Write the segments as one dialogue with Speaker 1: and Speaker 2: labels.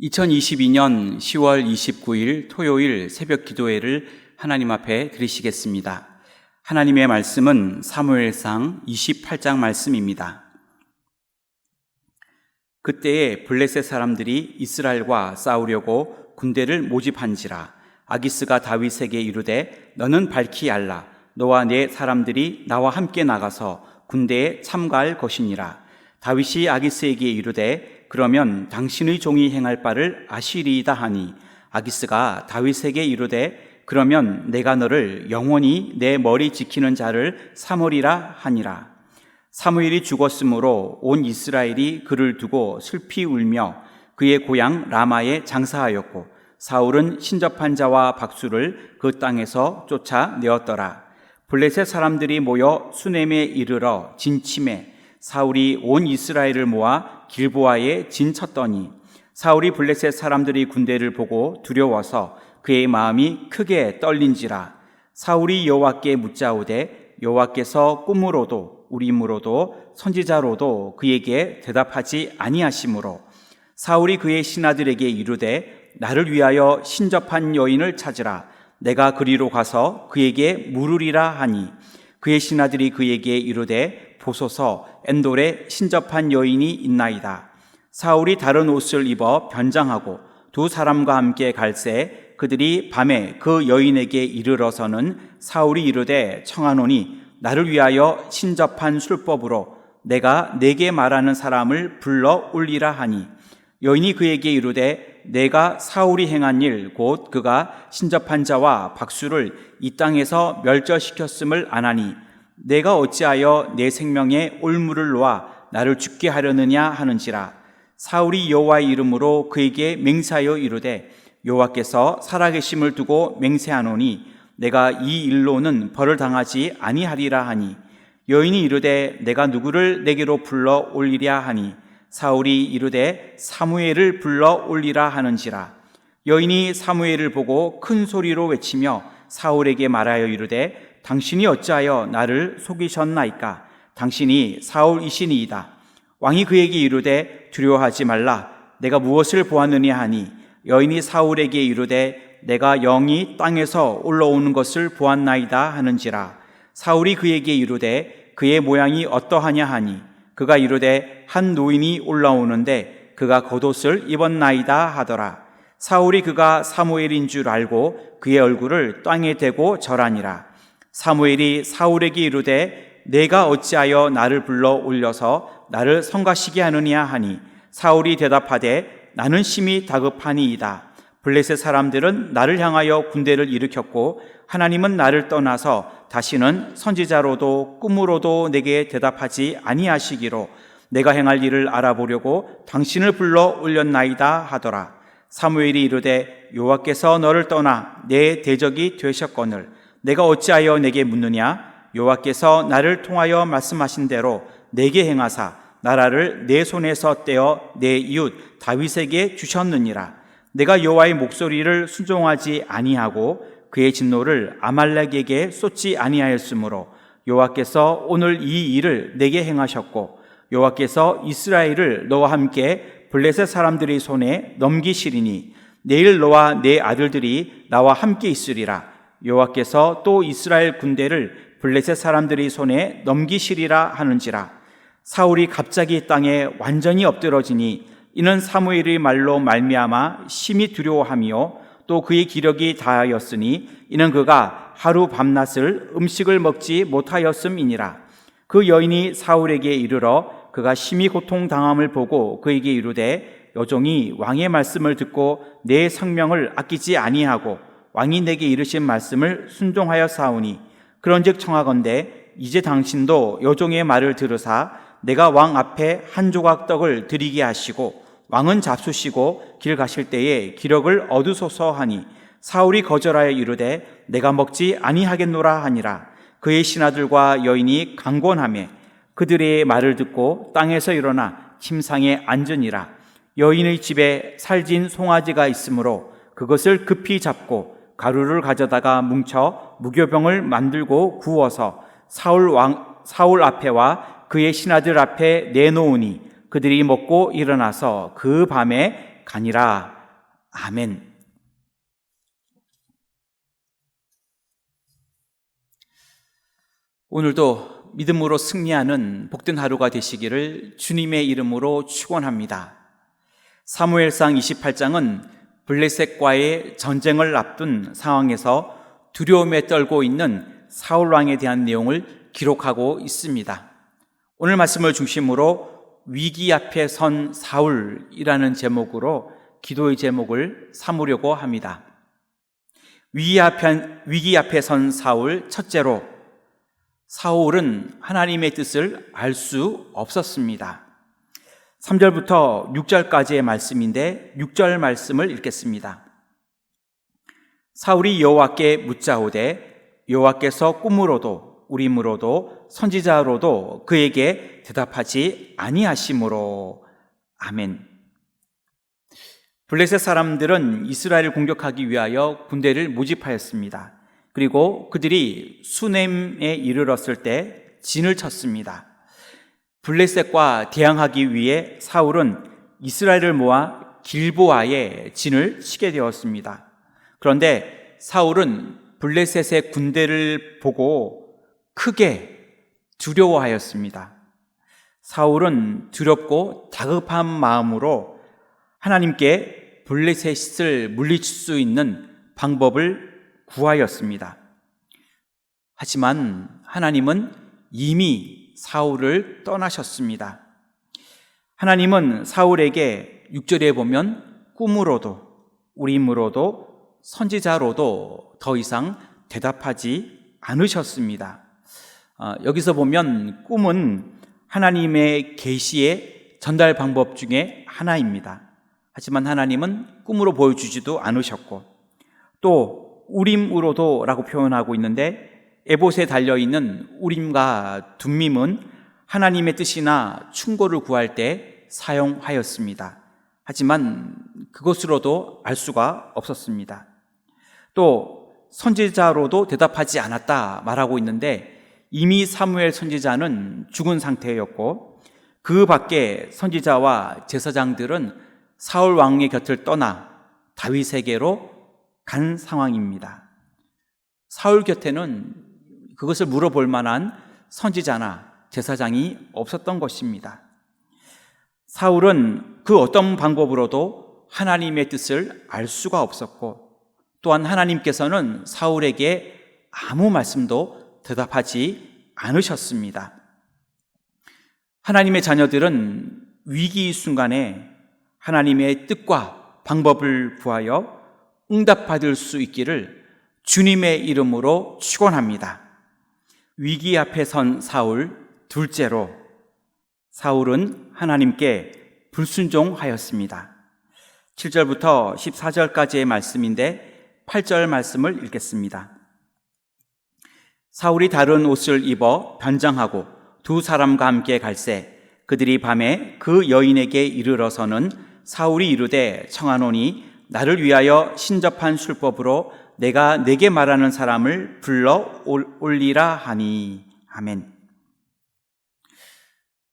Speaker 1: 2022년 10월 29일 토요일 새벽 기도회를 하나님 앞에 드리시겠습니다. 하나님의 말씀은 사무엘상 28장 말씀입니다. 그때에 블레셋 사람들이 이스라엘과 싸우려고 군대를 모집한지라. 아기스가 다윗에게 이르되 너는 밝히 알라. 너와 내 사람들이 나와 함께 나가서 군대에 참가할 것이니라. 다윗이 아기스에게 이르되 그러면 당신의 종이 행할 바를 아시리이다 하니, 아기스가 다윗에게 이르되 그러면 내가 너를 영원히 내 머리 지키는 자를 삼으리라 하니라. 사무엘이 죽었으므로 온 이스라엘이 그를 두고 슬피 울며 그의 고향 라마에 장사하였고, 사울은 신접한 자와 박수를 그 땅에서 쫓아내었더라. 블레셋 사람들이 모여 수넴에 이르러 진침해 사울이 온 이스라엘을 모아 길보아에 진쳤더니, 사울이 블레셋 사람들이 군대를 보고 두려워서 그의 마음이 크게 떨린지라. 사울이 여호와께 묻자오되 여호와께서 꿈으로도 우림으로도 선지자로도 그에게 대답하지 아니하시므로, 사울이 그의 신하들에게 이르되 나를 위하여 신접한 여인을 찾으라. 내가 그리로 가서 그에게 물으리라 하니, 그의 신하들이 그에게 이르되 보소서, 엔돌에 신접한 여인이 있나이다. 사울이 다른 옷을 입어 변장하고 두 사람과 함께 갈새 그들이 밤에 그 여인에게 이르러서는 사울이 이르되 청하노니 나를 위하여 신접한 술법으로 내가 내게 말하는 사람을 불러 올리라 하니, 여인이 그에게 이르되 내가 사울이 행한 일 곧 그가 신접한 자와 박수를 이 땅에서 멸절시켰음을 아나니 내가 어찌하여 내 생명에 올무를 놓아 나를 죽게 하려느냐 하는지라. 사울이 여호와의 이름으로 그에게 맹세하여 이르되 여호와께서 살아계심을 두고 맹세하노니 내가 이 일로는 벌을 당하지 아니하리라 하니, 여인이 이르되 내가 누구를 내게로 불러 올리랴 하니, 사울이 이르되 사무엘을 불러 올리라 하는지라. 여인이 사무엘을 보고 큰 소리로 외치며 사울에게 말하여 이르되 당신이 어찌하여 나를 속이셨나이까? 당신이 사울이시니이다. 왕이 그에게 이르되 두려워하지 말라. 내가 무엇을 보았느냐 하니, 여인이 사울에게 이르되 내가 영이 땅에서 올라오는 것을 보았나이다 하는지라. 사울이 그에게 이르되 그의 모양이 어떠하냐 하니, 그가 이르되 한 노인이 올라오는데 그가 겉옷을 입었나이다 하더라. 사울이 그가 사무엘인 줄 알고 그의 얼굴을 땅에 대고 절하니라. 사무엘이 사울에게 이르되 내가 어찌하여 나를 불러 올려서 나를 성가시게 하느냐 하니, 사울이 대답하되 나는 심히 다급하니이다. 블레셋 사람들은 나를 향하여 군대를 일으켰고 하나님은 나를 떠나서 다시는 선지자로도 꿈으로도 내게 대답하지 아니하시기로 내가 행할 일을 알아보려고 당신을 불러 올렸나이다 하더라. 사무엘이 이르되 여호와께서 너를 떠나 내 대적이 되셨거늘 내가 어찌하여 내게 묻느냐? 여호와께서 나를 통하여 말씀하신 대로 내게 행하사 나라를 내 손에서 떼어 내 이웃 다윗에게 주셨느니라. 내가 여호와의 목소리를 순종하지 아니하고 그의 진노를 아말렉에게 쏟지 아니하였으므로 여호와께서 오늘 이 일을 내게 행하셨고, 여호와께서 이스라엘을 너와 함께 블레셋 사람들의 손에 넘기시리니 내일 너와 내 아들들이 나와 함께 있으리라. 여호와께서 또 이스라엘 군대를 블레셋 사람들의 손에 넘기시리라 하는지라. 사울이 갑자기 땅에 완전히 엎드러지니 이는 사무엘의 말로 말미암아 심히 두려워하며 또 그의 기력이 다하였으니 이는 그가 하루 밤낮을 음식을 먹지 못하였음이니라. 그 여인이 사울에게 이르러 그가 심히 고통당함을 보고 그에게 이르되 여종이 왕의 말씀을 듣고 내 생명을 아끼지 아니하고 왕이 내게 이르신 말씀을 순종하여 사오니, 그런즉 청하건대 이제 당신도 여종의 말을 들으사 내가 왕 앞에 한 조각 떡을 드리게 하시고 왕은 잡수시고 길 가실 때에 기력을 얻으소서 하니, 사울이 거절하여 이르되 내가 먹지 아니하겠노라 하니라. 그의 신하들과 여인이 강권하매 그들의 말을 듣고 땅에서 일어나 침상에 앉으니라. 여인의 집에 살진 송아지가 있으므로 그것을 급히 잡고 가루를 가져다가 뭉쳐 무교병을 만들고 구워서 사울 앞에와 그의 신하들 앞에 내놓으니, 그들이 먹고 일어나서 그 밤에 가니라. 아멘. 오늘도 믿음으로 승리하는 복된 하루가 되시기를 주님의 이름으로 축원합니다. 사무엘상 28장은 블레셋과의 전쟁을 앞둔 상황에서 두려움에 떨고 있는 사울 왕에 대한 내용을 기록하고 있습니다. 오늘 말씀을 중심으로 위기 앞에 선 사울이라는 제목으로 기도의 제목을 삼으려고 합니다. 위기 앞에 선 사울, 첫째로 사울은 하나님의 뜻을 알 수 없었습니다. 3절부터 6절까지의 말씀인데 6절 말씀을 읽겠습니다. 사울이 여호와께 묻자오되 여호와께서 꿈으로도 우림으로도 선지자로도 그에게 대답하지 아니하시므로. 아멘. 블레셋 사람들은 이스라엘을 공격하기 위하여 군대를 모집하였습니다. 그리고 그들이 수넴에 이르렀을 때 진을 쳤습니다. 블레셋과 대항하기 위해 사울은 이스라엘을 모아 길보아에 진을 치게 되었습니다. 그런데 사울은 블레셋의 군대를 보고 크게 두려워하였습니다. 사울은 두렵고 다급한 마음으로 하나님께 블레셋을 물리칠 수 있는 방법을 구하였습니다. 하지만 하나님은 이미 사울을 떠나셨습니다. 하나님은 사울에게 6절에 보면 꿈으로도 우림으로도 선지자로도 더 이상 대답하지 않으셨습니다. 여기서 보면 꿈은 하나님의 계시의 전달 방법 중에 하나입니다. 하지만 하나님은 꿈으로 보여주지도 않으셨고, 또 우림으로도 라고 표현하고 있는데 에봇에 달려있는 우림과 둠밈은 하나님의 뜻이나 충고를 구할 때 사용하였습니다. 하지만 그것으로도 알 수가 없었습니다. 또 선지자로도 대답하지 않았다 말하고 있는데 이미 사무엘 선지자는 죽은 상태였고 그 밖에 선지자와 제사장들은 사울 왕의 곁을 떠나 다윗에게로 간 상황입니다. 사울 곁에는 그것을 물어볼 만한 선지자나 제사장이 없었던 것입니다. 사울은 그 어떤 방법으로도 하나님의 뜻을 알 수가 없었고 또한 하나님께서는 사울에게 아무 말씀도 대답하지 않으셨습니다. 하나님의 자녀들은 위기 순간에 하나님의 뜻과 방법을 구하여 응답받을 수 있기를 주님의 이름으로 축원합니다. 위기 앞에 선 사울, 둘째로 사울은 하나님께 불순종하였습니다. 7절부터 14절까지의 말씀인데 8절 말씀을 읽겠습니다. 사울이 다른 옷을 입어 변장하고 두 사람과 함께 갈새 그들이 밤에 그 여인에게 이르러서는 사울이 이르되 청하노니 나를 위하여 신접한 술법으로 내가 내게 말하는 사람을 불러 올리라 하니. 아멘.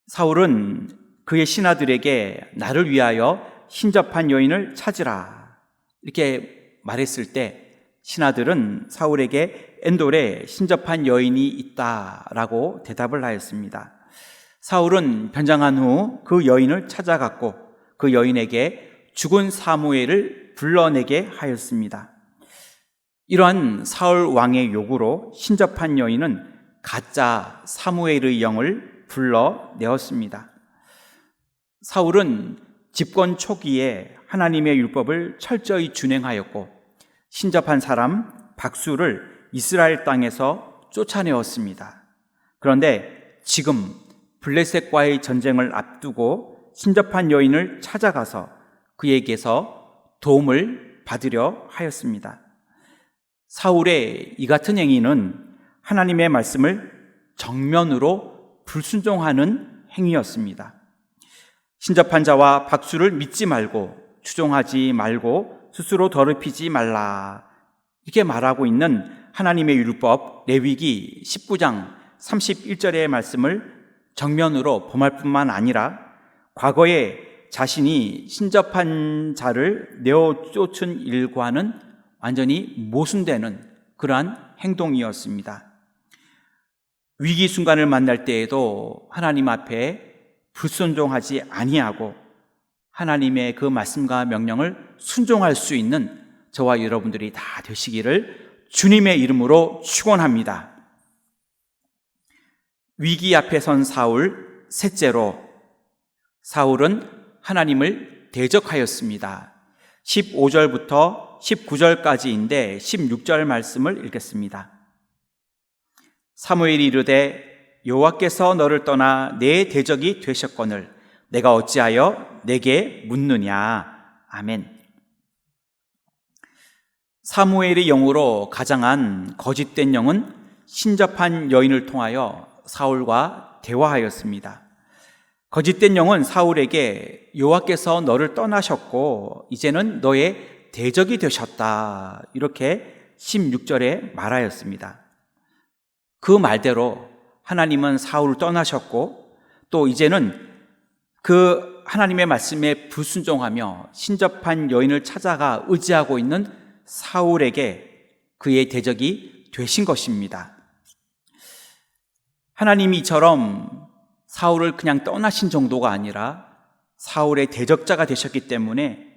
Speaker 1: 사울은 그의 신하들에게 나를 위하여 신접한 여인을 찾으라 이렇게 말했을 때 신하들은 사울에게 엔돌에 신접한 여인이 있다라고 대답을 하였습니다. 사울은 변장한 후 그 여인을 찾아갔고 그 여인에게 죽은 사무엘을 불러내게 하였습니다. 이러한 사울 왕의 요구로 신접한 여인은 가짜 사무엘의 영을 불러내었습니다. 사울은 집권 초기에 하나님의 율법을 철저히 준행하였고 신접한 사람 박수를 이스라엘 땅에서 쫓아내었습니다. 그런데 지금 블레셋과의 전쟁을 앞두고 신접한 여인을 찾아가서 그에게서 도움을 받으려 하였습니다. 사울의 이 같은 행위는 하나님의 말씀을 정면으로 불순종하는 행위였습니다. 신접한 자와 박수를 믿지 말고 추종하지 말고 스스로 더럽히지 말라 이렇게 말하고 있는 하나님의 율법 레위기 19장 31절의 말씀을 정면으로 범할 뿐만 아니라 과거에 자신이 신접한 자를 내어 쫓은 일과는 완전히 모순되는 그러한 행동이었습니다. 위기 순간을 만날 때에도 하나님 앞에 불순종하지 아니하고 하나님의 그 말씀과 명령을 순종할 수 있는 저와 여러분들이 다 되시기를 주님의 이름으로 축원합니다. 위기 앞에 선 사울, 셋째로 사울은 하나님을 대적하였습니다. 15절부터 19절까지인데 16절 말씀을 읽겠습니다. 사무엘이 이르되 여호와께서 너를 떠나 내 대적이 되셨거늘 내가 어찌하여 내게 묻느냐. 아멘. 사무엘의 영으로 가장한 거짓된 영은 신접한 여인을 통하여 사울과 대화하였습니다. 거짓된 영은 사울에게 여호와께서 너를 떠나셨고 이제는 너의 대적이 되셨다, 이렇게 16절에 말하였습니다. 그 말대로 하나님은 사울을 떠나셨고 또 이제는 그 하나님의 말씀에 불순종하며 신접한 여인을 찾아가 의지하고 있는 사울에게 그의 대적이 되신 것입니다. 하나님이 이처럼 사울을 그냥 떠나신 정도가 아니라 사울의 대적자가 되셨기 때문에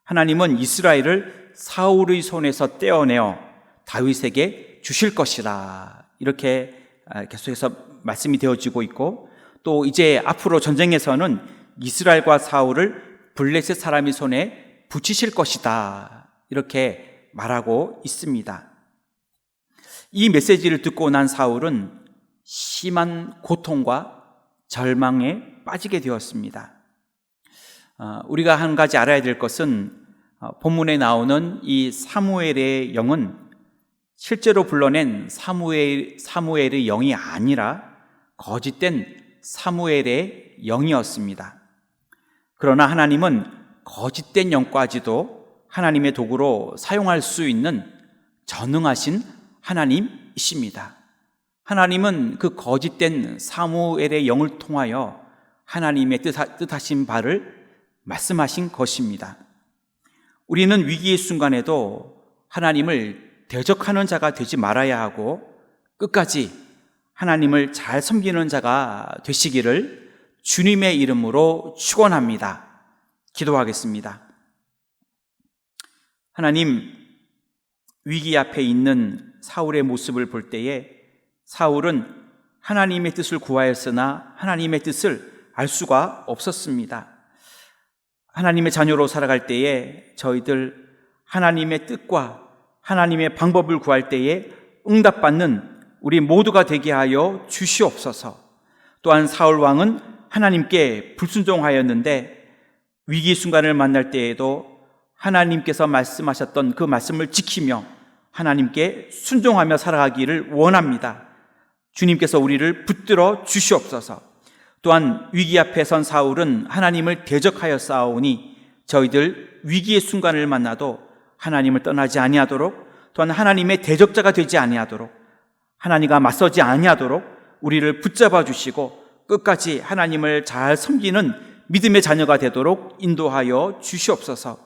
Speaker 1: 하나님은 이스라엘을 사울의 손에서 떼어내어 다윗에게 주실 것이라, 이렇게 계속해서 말씀이 되어지고 있고, 또 이제 앞으로 전쟁에서는 이스라엘과 사울을 블레셋 사람의 손에 붙이실 것이다, 이렇게 말하고 있습니다. 이 메시지를 듣고 난 사울은 심한 고통과 절망에 빠지게 되었습니다. 우리가 한 가지 알아야 될 것은 본문에 나오는 이 사무엘의 영은 실제로 불러낸 사무엘의 영이 아니라 거짓된 사무엘의 영이었습니다. 그러나 하나님은 거짓된 영까지도 하나님의 도구로 사용할 수 있는 전능하신 하나님이십니다. 하나님은 그 거짓된 사무엘의 영을 통하여 하나님의 뜻하신 바를 말씀하신 것입니다. 우리는 위기의 순간에도 하나님을 대적하는 자가 되지 말아야 하고 끝까지 하나님을 잘 섬기는 자가 되시기를 주님의 이름으로 축원합니다. 기도하겠습니다. 하나님, 위기 앞에 있는 사울의 모습을 볼 때에 사울은 하나님의 뜻을 구하였으나 하나님의 뜻을 알 수가 없었습니다. 하나님의 자녀로 살아갈 때에 저희들 하나님의 뜻과 하나님의 방법을 구할 때에 응답받는 우리 모두가 되게 하여 주시옵소서. 또한 사울 왕은 하나님께 불순종하였는데 위기 순간을 만날 때에도 하나님께서 말씀하셨던 그 말씀을 지키며 하나님께 순종하며 살아가기를 원합니다. 주님께서 우리를 붙들어 주시옵소서. 또한 위기 앞에 선 사울은 하나님을 대적하여 싸우니 저희들 위기의 순간을 만나도 하나님을 떠나지 아니하도록, 또한 하나님의 대적자가 되지 아니하도록, 하나님과 맞서지 아니하도록 우리를 붙잡아 주시고 끝까지 하나님을 잘 섬기는 믿음의 자녀가 되도록 인도하여 주시옵소서.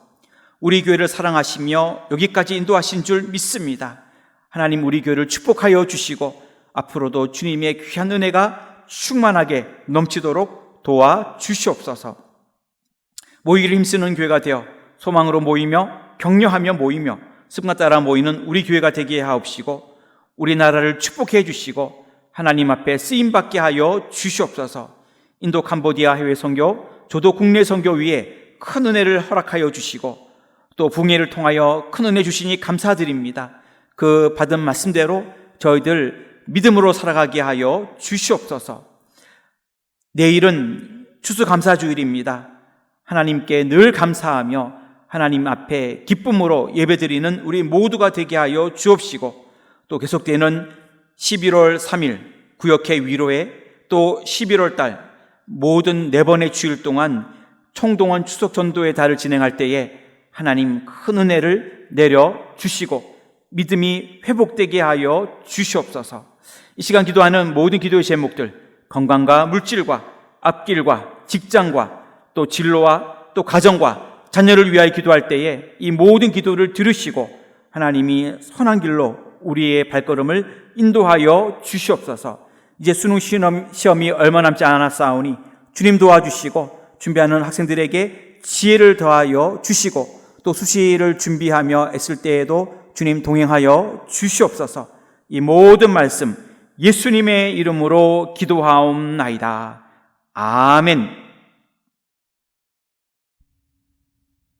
Speaker 1: 우리 교회를 사랑하시며 여기까지 인도하신 줄 믿습니다. 하나님, 우리 교회를 축복하여 주시고 앞으로도 주님의 귀한 은혜가 충만하게 넘치도록 도와 주시옵소서. 모이기를 힘쓰는 교회가 되어 소망으로 모이며 격려하며 모이며 습관 따라 모이는 우리 교회가 되게 하옵시고 우리나라를 축복해 주시고 하나님 앞에 쓰임받게 하여 주시옵소서. 인도 캄보디아 해외 선교, 조도 국내 선교 위에 큰 은혜를 허락하여 주시고 또 붕해를 통하여 큰 은혜 주시니 감사드립니다. 그 받은 말씀대로 저희들 믿음으로 살아가게 하여 주시옵소서. 내일은 추수감사주일입니다. 하나님께 늘 감사하며 하나님 앞에 기쁨으로 예배드리는 우리 모두가 되게 하여 주옵시고 또 계속되는 11월 3일 구역회 위로회, 또 11월 달 모든 4번의 주일 동안 총동원 추석전도의 달을 진행할 때에 하나님 큰 은혜를 내려 주시고 믿음이 회복되게 하여 주시옵소서. 이 시간 기도하는 모든 기도의 제목들, 건강과 물질과 앞길과 직장과 또 진로와 또 가정과 자녀를 위하여 기도할 때에 이 모든 기도를 들으시고 하나님이 선한 길로 우리의 발걸음을 인도하여 주시옵소서. 이제 수능 시험이 얼마 남지 않았사오니 주님 도와주시고 준비하는 학생들에게 지혜를 더하여 주시고 또 수시를 준비하며 애쓸 때에도 주님 동행하여 주시옵소서. 이 모든 말씀 예수님의 이름으로 기도하옵나이다. 아멘.